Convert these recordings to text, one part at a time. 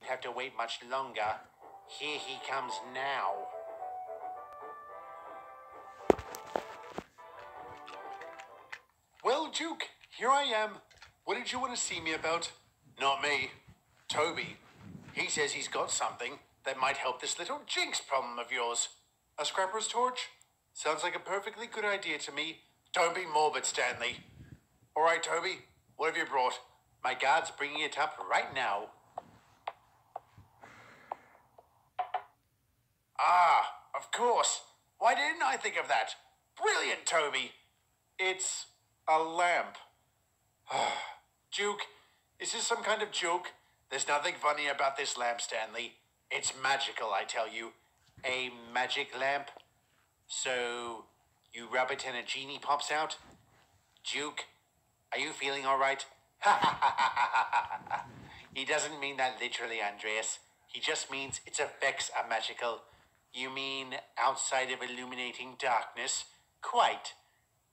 have to wait much longer. Here he comes now. Well, Duke, here I am. What did you want to see me about? Not me. Toby. He says he's got something that might help this little jinx problem of yours. A scrapper's torch? Sounds like a perfectly good idea to me. Don't be morbid, Stanley. All right, Toby, what have you brought? My guard's bringing it up right now. Ah, of course. Why didn't I think of that? Brilliant, Toby. It's a lamp. Duke, is this some kind of joke? There's nothing funny about this lamp, Stanley. It's magical, I tell you. A magic lamp. So, you rub it and a genie pops out? Duke, are you feeling all right? He doesn't mean that literally, Andraess. He just means its effects are magical. You mean outside of illuminating darkness? Quite.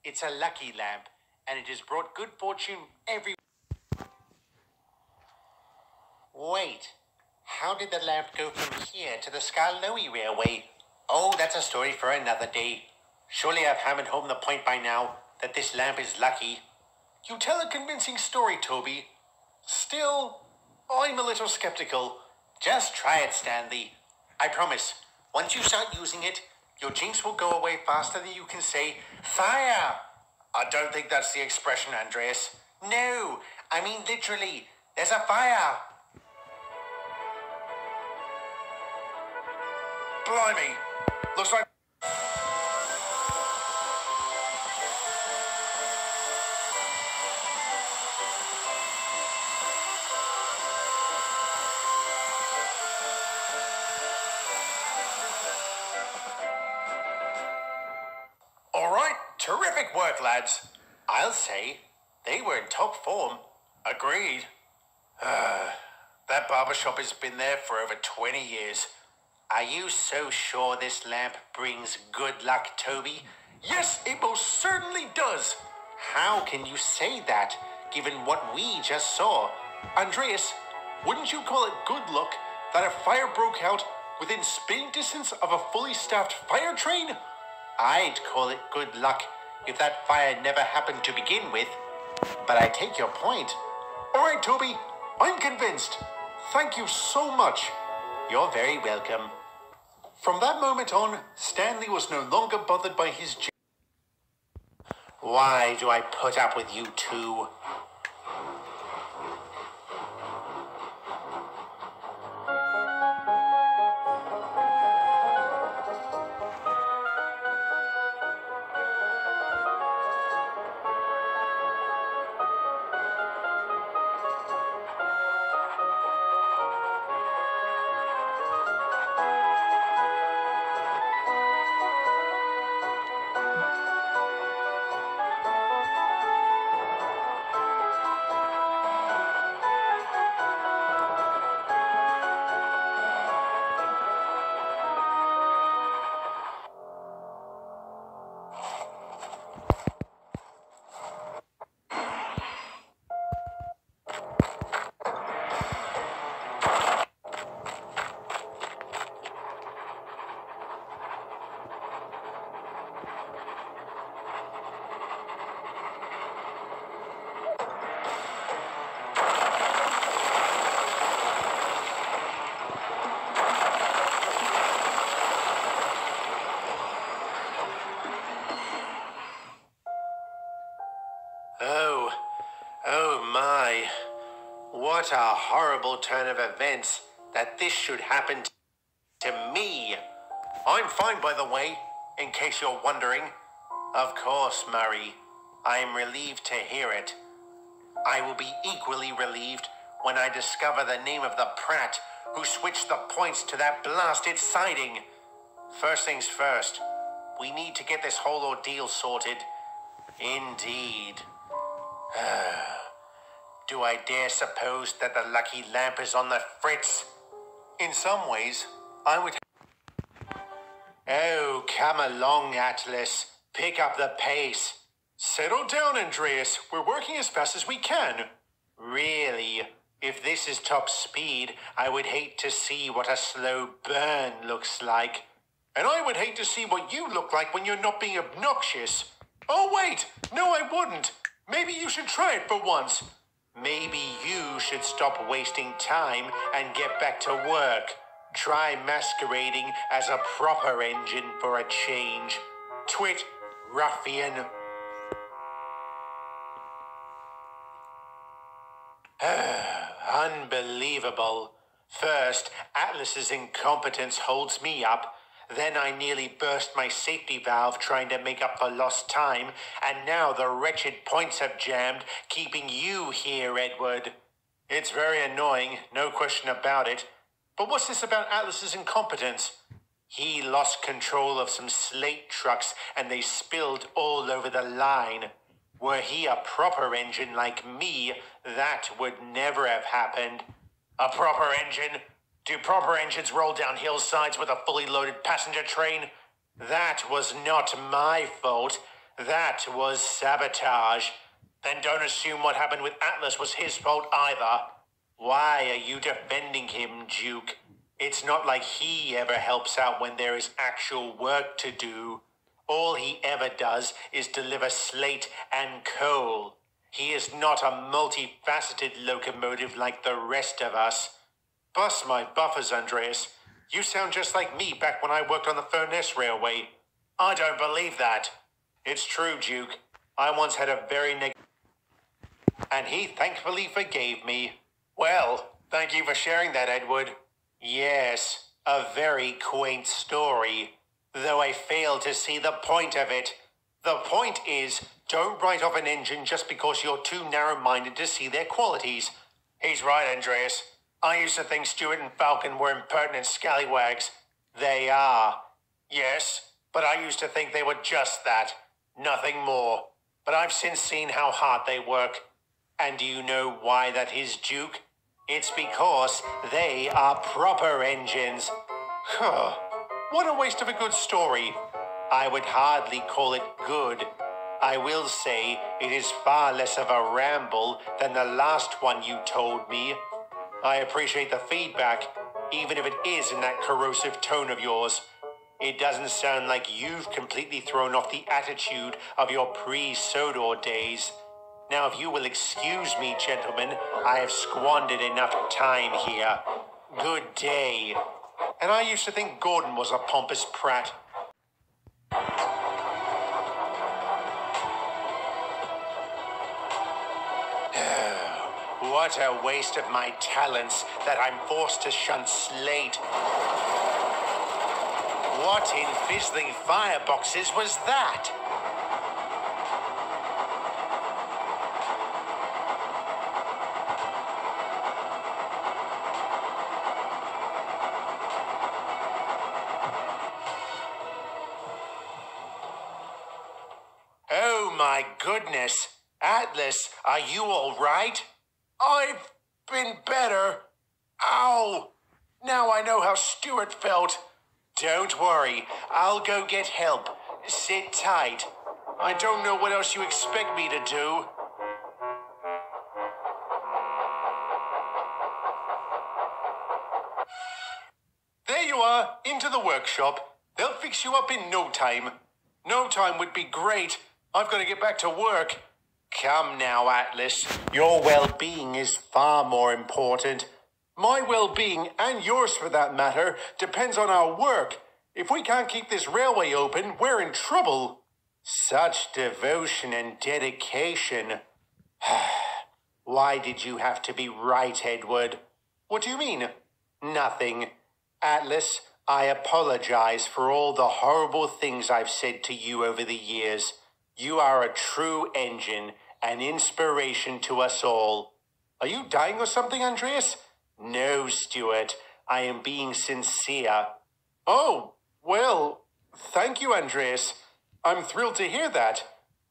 It's a lucky lamp, and it has brought good fortune every... Wait, how did the lamp go from here to the Skarloey Railway? Oh, that's a story for another day. Surely I've hammered home the point by now that this lamp is lucky. You tell a convincing story, Toby. Still, I'm a little skeptical. Just try it, Stanley. I promise, once you start using it, your jinx will go away faster than you can say, fire! I don't think that's the expression, Andraess. No, I mean literally, there's a fire! Blimey, looks like... All right, terrific work, lads. I'll say they were in top form. Agreed. That barbershop has been there for over 20 years. Are you so sure this lamp brings good luck, Toby? Yes, it most certainly does. How can you say that, given what we just saw? Andraess, wouldn't you call it good luck that a fire broke out within spitting distance of a fully staffed fire train? I'd call it good luck if that fire never happened to begin with. But I take your point. All right, Toby, I'm convinced. Thank you so much. You're very welcome. From that moment on, Stanley was no longer bothered by his... Why do I put up with you two? Oh my. What a horrible turn of events that this should happen to me. I'm fine, by the way, in case you're wondering. Of course, Murray. I am relieved to hear it. I will be equally relieved when I discover the name of the prat who switched the points to that blasted siding. First things first, we need to get this whole ordeal sorted. Indeed. Do I dare suppose that the lucky lamp is on the fritz? In some ways, I would... Oh, come along, Atlas. Pick up the pace. Settle down, Andraess. We're working as fast as we can. Really? If this is top speed, I would hate to see what a slow burn looks like. And I would hate to see what you look like when you're not being obnoxious. Oh, wait! No, I wouldn't. Maybe you should try it for once. Maybe you should stop wasting time and get back to work. Try masquerading as a proper engine for a change. Twit, ruffian. Unbelievable. First, Atlas's incompetence holds me up. Then I nearly burst my safety valve trying to make up for lost time. And now the wretched points have jammed, keeping you here, Edward. It's very annoying, no question about it. But what's this about Atlas's incompetence? He lost control of some slate trucks and they spilled all over the line. Were he a proper engine like me, that would never have happened. A proper engine? Do proper engines roll down hillsides with a fully loaded passenger train? That was not my fault. That was sabotage. Then don't assume what happened with Atlas was his fault either. Why are you defending him, Duke? It's not like he ever helps out when there is actual work to do. All he ever does is deliver slate and coal. He is not a multifaceted locomotive like the rest of us. Bust my buffers, Andraess. You sound just like me back when I worked on the Furness Railway. I don't believe that. It's true, Duke. I once had a very and he thankfully forgave me. Well, thank you for sharing that, Edward. Yes, a very quaint story. Though I fail to see the point of it. The point is, don't write off an engine just because you're too narrow-minded to see their qualities. He's right, Andraess. I used to think Stewart and Falcon were impertinent scallywags. They are. Yes, but I used to think they were just that. Nothing more. But I've since seen how hard they work. And do you know why that is, Duke? It's because they are proper engines. Huh. What a waste of a good story. I would hardly call it good. I will say it is far less of a ramble than the last one you told me. I appreciate the feedback, even if it is in that corrosive tone of yours. It doesn't sound like you've completely thrown off the attitude of your pre-sodor days. Now, if you will excuse me, gentlemen, I have squandered enough time here. Good day. And I used to think Gordon was a pompous prat. What a waste of my talents that I'm forced to shunt slate. What in fizzling fireboxes was that? Oh my goodness. Atlas, are you all right? I've been better. Ow! Now I know how Stewart felt. Don't worry, I'll go get help. Sit tight. I don't know what else you expect me to do. There you are, into the workshop. They'll fix you up in no time. No time would be great. I've got to get back to work. Come now, Atlas. Your well-being is far more important. My well-being, and yours for that matter, depends on our work. If we can't keep this railway open, we're in trouble. Such devotion and dedication. Why did you have to be right, Edward? What do you mean? Nothing. Atlas, I apologize for all the horrible things I've said to you over the years. You are a true engine, an inspiration to us all. Are you dying or something, Andraess? No, Stewart. I am being sincere. Oh, well, thank you, Andraess. I'm thrilled to hear that.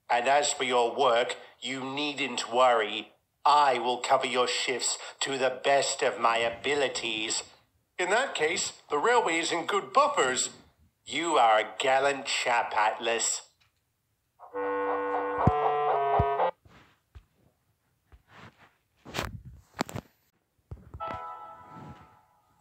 And as for your work, you needn't worry. I will cover your shifts to the best of my abilities. In that case, the railway is in good buffers. You are a gallant chap, Atlas.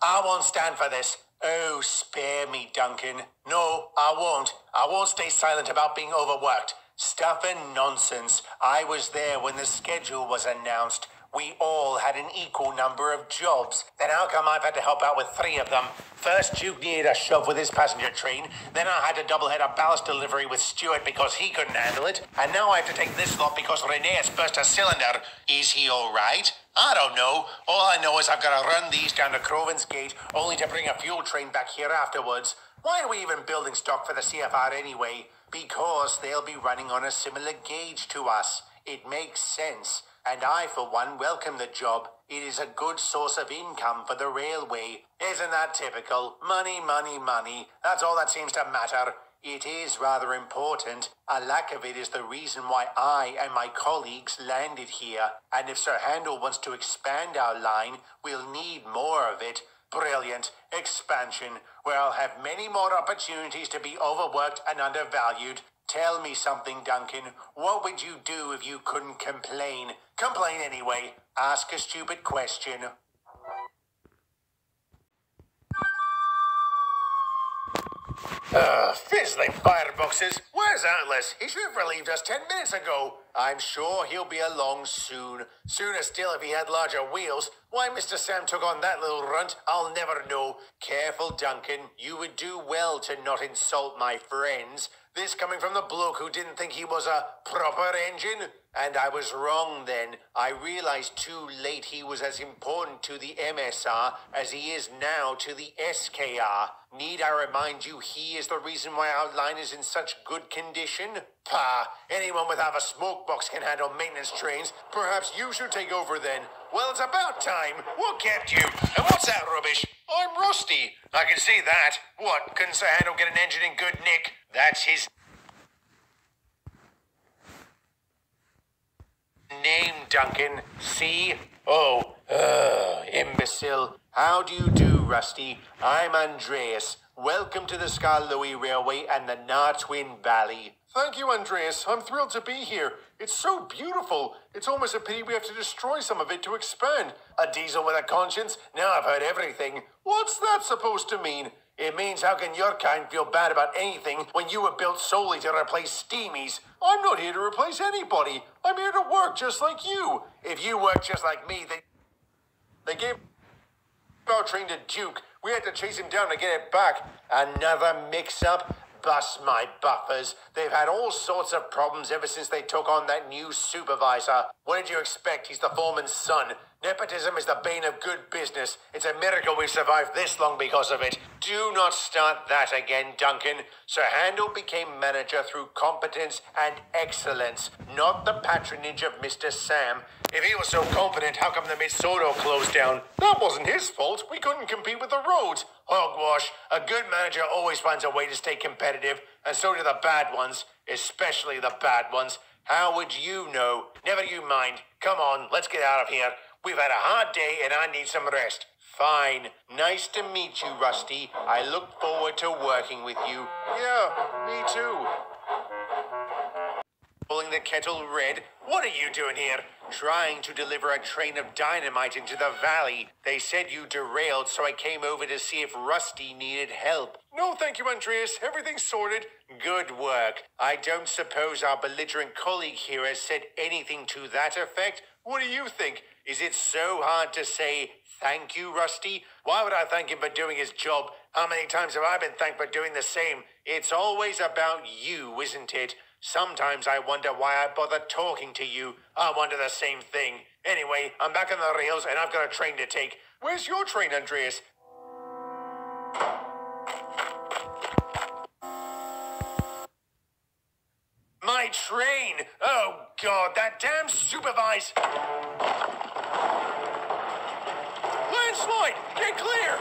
I won't stand for this. Oh, spare me, Duncan. No, I won't. I won't stay silent about being overworked. Stuff and nonsense. I was there when the schedule was announced. We all had an equal number of jobs. Then how come I've had to help out with 3 of them? First, Duke needed a shove with his passenger train. Then I had to double-head a ballast delivery with Stuart because he couldn't handle it. And now I have to take this lot because Renee's burst a cylinder. Is he all right? I don't know. All I know is I've got to run these down to Croven's Gate, only to bring a fuel train back here afterwards. Why are we even building stock for the CFR anyway? Because they'll be running on a similar gauge to us. It makes sense. And I, for one, welcome the job. It is a good source of income for the railway. Isn't that typical? Money, money, money. That's all that seems to matter. It is rather important. A lack of it is the reason why I and my colleagues landed here. And if Sir Handel wants to expand our line, we'll need more of it. Brilliant. Expansion, where I'll have many more opportunities to be overworked and undervalued. Tell me something, Duncan. What would you do if you couldn't complain? Complain anyway. Ask a stupid question. Fizzling fireboxes. Where's Andraess? He should have relieved us 10 minutes ago. I'm sure he'll be along soon. Sooner still if he had larger wheels. Why Mr. Sam took on that little runt, I'll never know. Careful, Duncan. You would do well to not insult my friends. This coming from the bloke who didn't think he was a proper engine. And I was wrong then. I realized too late he was as important to the MSR as he is now to the SKR. Need I remind you he is the reason why our line is in such good condition? Pah, anyone with half a smoke box can handle maintenance trains. Perhaps you should take over then. Well, it's about time. What kept you? And what's that rubbish? I'm rusty. I can see that. What, couldn't Sir Handel get an engine in good nick? That's his name, Duncan. See? Oh, imbecile. How do you do, Rusty? I'm Andraess. Welcome to the Skarloey Railway and the Nartwin Valley. Thank you, Andraess. I'm thrilled to be here. It's so beautiful. It's almost a pity we have to destroy some of it to expand. A diesel with a conscience? Now I've heard everything. What's that supposed to mean? It means how can your kind feel bad about anything when you were built solely to replace steamies? I'm not here to replace anybody. I'm here to work just like you. If you work just like me, they gave our train to Duke. We had to chase him down to get it back. Another mix-up? Bust my buffers. They've had all sorts of problems ever since they took on that new supervisor. What did you expect? He's the foreman's son. Nepotism is the bane of good business. It's a miracle we've survived this long because of it. Do not start that again, Duncan. Sir Handel became manager through competence and excellence, not the patronage of Mr. Sam. If he was so confident, how come the mid-sodor closed down? That wasn't his fault. We couldn't compete with the roads. Hogwash. A good manager always finds a way to stay competitive, and so do the bad ones, especially the bad ones. How would you know? Never you mind. Come on, let's get out of here. We've had a hard day and I need some rest. Fine. Nice to meet you, Rusty. I look forward to working with you. Yeah, me too. Pulling the kettle red. What are you doing here? Trying to deliver a train of dynamite into the valley. They said you derailed, so I came over to see if Rusty needed help. No, thank you, Andraess. Everything's sorted. Good work. I don't suppose our belligerent colleague here has said anything to that effect? What do you think? Is it so hard to say thank you, Rusty? Why would I thank him for doing his job? How many times have I been thanked for doing the same? It's always about you, isn't it? Sometimes I wonder why I bother talking to you. I wonder the same thing. Anyway, I'm back on the rails and I've got a train to take. Where's your train, Andraess? My train! Oh, God, that damn supervisor! Landslide! Get clear!